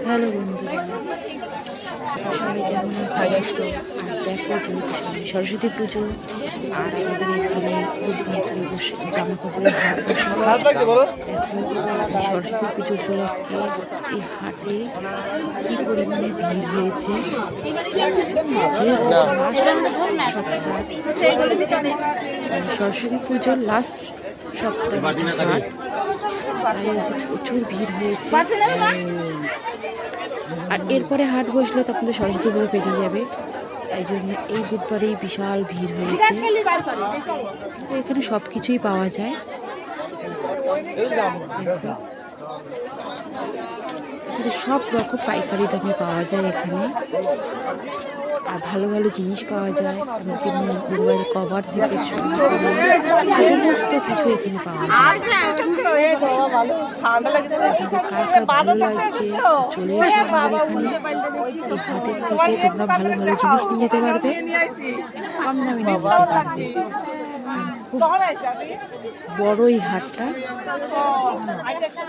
Hello বন্ধুরা, সবাই কেমন আছে? আর দেখো, যেহেতু সরস্বতী পুজো আর আমাদের এখানে বুধবার করে বসে জামা কাপড়ের হাট বসে। দেখো, সরস্বতী পুজো উপলক্ষে এই হাটে কি পরিমাণে ভিড় হয়েছে। যেহেতু সরস্বতী পুজোর লাস্ট সপ্তাহ হাট, তাই আজ প্রচুর ভিড় হয়েছে। আর এরপরে হাট বসলে তখন তো সরস্বতী পুজো পেরিয়ে যাবে, তাই জন্য এই বুধবারেই বিশাল ভিড় হয়েছে। তো এখানে সব কিছুই পাওয়া যায়। দেখো, এখানে সব রকম পাইকারি দামে পাওয়া যায় এখানে, আর ভালো ভালো জিনিস পাওয়া যায়। এমনকি মোবাইল কভার থেকে শুরু করে সমস্ত কিছু এখানে পাওয়া যায়। কার কার ভালো লাগছে চলে এসো আমাদের এখানে। এই হাটের থেকে তোমরা ভালো ভালো জিনিস নিয়ে যেতে পারবে, কম দামে নিয়ে যেতে পারবে। আর খুব বড় এই হাটটা,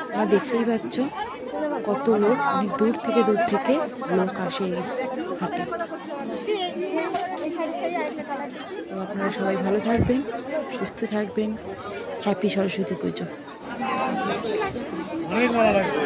তোমরা দেখতেই পাচ্ছ কত লোক, অনেক দূর থেকে লোক আসে এই হাটে। তো আপনারা সবাই ভালো থাকবেন, সুস্থ থাকবেন। হ্যাপি সরস্বতী পুজো। অনেক ভালো লাগবে।